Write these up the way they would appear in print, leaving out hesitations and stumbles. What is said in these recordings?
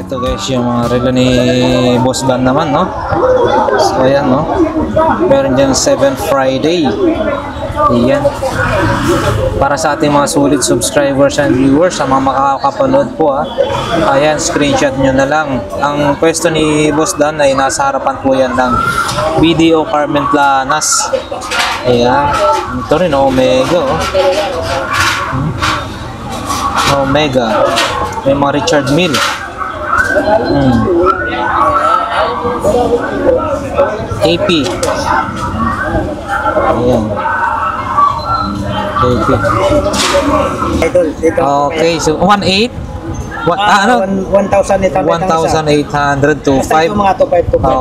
Ito guys, yung mga relo ni Boss Dan naman, no? So ayan, no? Meron dyan 7th Friday. Ayan. Para sa ating mga solid subscribers and viewers, sa mga makakapanood po, ha. Ayan, screenshot nyo na lang. Ang pwesto ni Boss Dan ay nasa harapan po yan ng BDO Carmen Planas. Ayan. Ito rin, Omega, oh. Omega. May mga Richard Mille. AP. Ayan. AP. Okay, so 1.8? Ano? 1,800 to 5.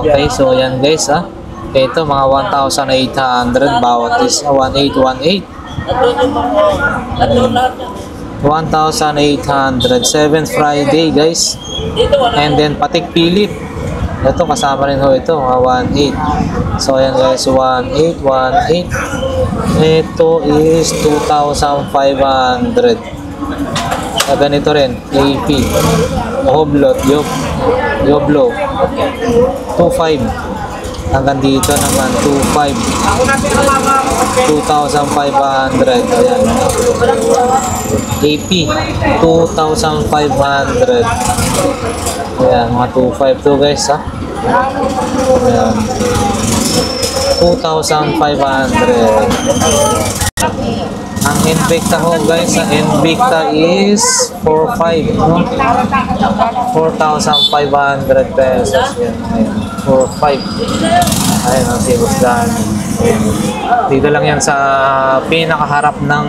Okay, so ayan guys, ha. Ito mga 1,800 bawat isa. 1,818. 1,800. 7th Friday guys. And then patik pilit. Ito kasama rin ho ito, mga 1.8. So ayan guys, 1.8. Ito is 2,500. Ganito rin, AP. Hoblot, Yoblo. 2.5. Hanggang dito naman, 2.5. 2,500. Ayan. AP, 2,500. Ayan, mga 2.5 to guys, ha. Ayan. 2,500. Ang Invicta ho guys, ang Invicta is 4.5, no? 4,500 pesos. Ayan, 4.5. Ayan ang sibusgan. Dito lang yan sa pinakaharap ng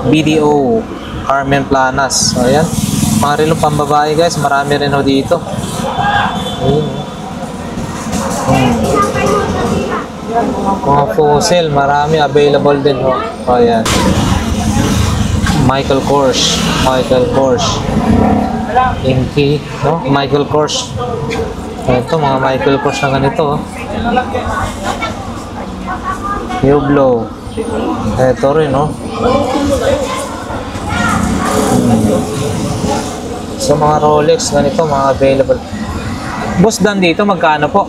BDO Carmen Planas. So, ayan. Mga relo pambabae guys, marami rin ho dito. Mga fossil, marami available din ho. O, ayan. Michael Kors. Inky, no? Michael Kors. Ito, mga Michael Kors na ganito, oh. Yoblo. Ito rin, no? So, mga Rolex, ganito, mga available. Boss Dan dito, magkano po?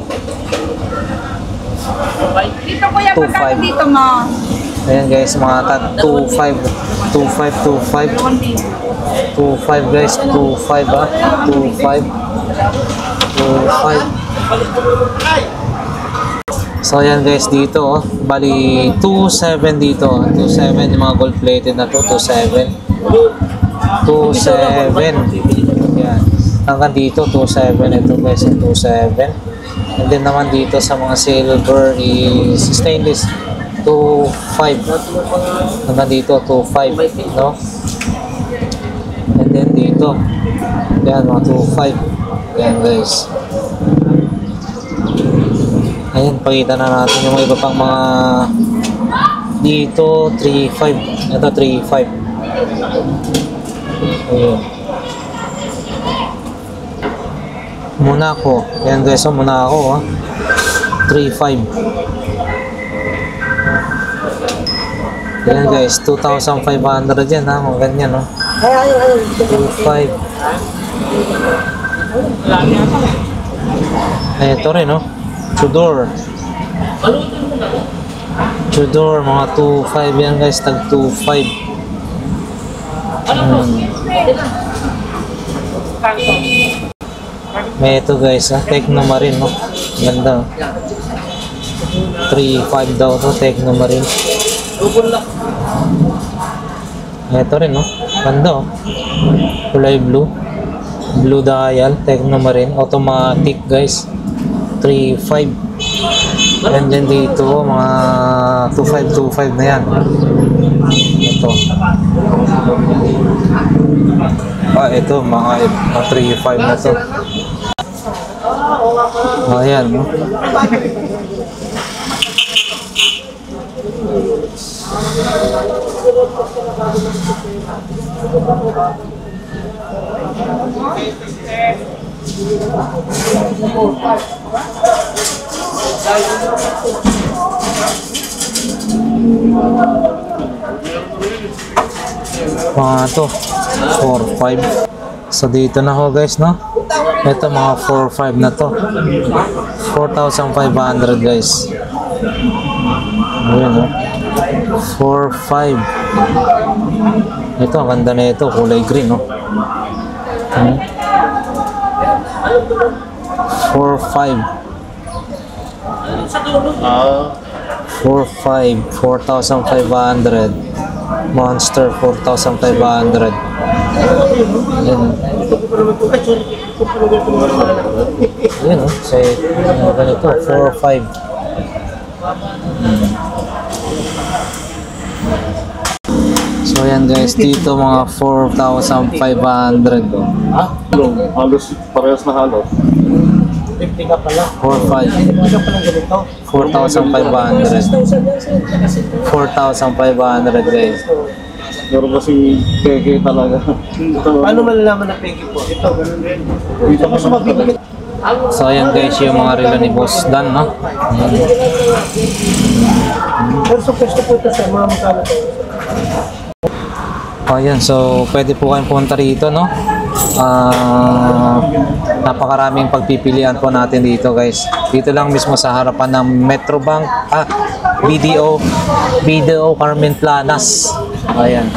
Dito kuya, magkano dito mo? Ayan guys, mga 2.5 guys, 2.5 ah, 2.5. So ayan guys dito, oh. Bali 2.7 dito, 2.7 yung mga gold plated na to, 2.7. Ayan. Hanggang dito 2.7 ito guys, 2.7. And then naman dito sa mga silver is stainless 2.5. Hanggang dito 2.5, no? And then dito yan mga 2.5. Yan guys. Ayan, pakita na natin yung iba pang mga dito 3.5. Ito 3.5. Ayun. Monaco. Yan guys, oh, Monaco, 3.5. Yan guys, 2,500 yan, ha, mga ganyan, no? 2.5. Ito rin, no? Tudor, mga 2.5 yan guys, tag 2.5. May ito guys, Tecno Marine, no? Ganda, no? 3.5 daw to, Tecno Marine. Ito rin, no? Ganda, oh. Kulay blue dial, Tecno Marine, automatic guys, 3.5. And then dito mga 2.5 na yan. Ito ito mga 3.5 na to. Ayan, no? Mga to 4.5. So dito na ho guys, no? Ito mga 4.5 na to. 4,500 guys. Ayan, 4.5. Ito, ang ganda na ito. Kulay green, no? 4.5. 4.5. 4,500. Monster 4,500. Ayan. Ayan, no? Sa ganito, 4.5. So ayan guys, dito mga 4,500. Halos, parehas na halos. 4,500. 4,500 guys. Pero kasi peke talaga. Paano malalaman na peke po? Ito, ganun din. Dito ko sa mabibigit. So ayan guys, yung mga relo ni Boss Dan, no? Pero sa pwesto po ito sa mga magkano po. Ayan, so pwede po kayong punta rito, no? Napakaraming pagpipilian po natin dito guys. Dito lang mismo sa harapan ng Metrobank, BDO Carmen Planas. Ayan.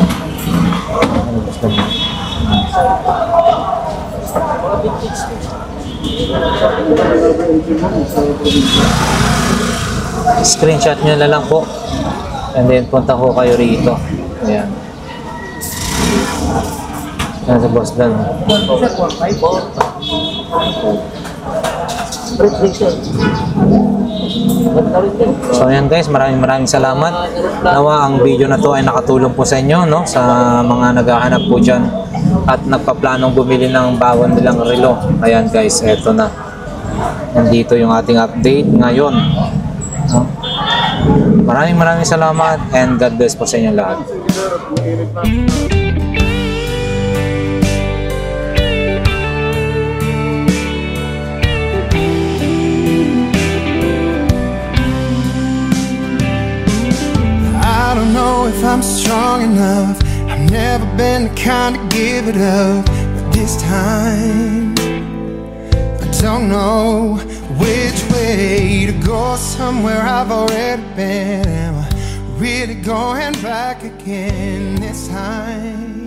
Screenshot nyo na lang po and then punta ko kayo rito. Ayan. Yan sa Boss Dan. So ayan guys, maraming salamat. Nawa ang video na to ay nakatulong po sa inyo, no? Sa mga naghahanap po dyan at nagpaplanong bumili ng bago nilang relo. Ayan guys, eto na. Nandito yung ating update ngayon, no? Maraming salamat and God bless po sa inyo lahat. I don't know if I'm strong enough. I've never been the kind to give it up, but this time I don't know which way to go. Somewhere I've already been. Am I really going back again this time?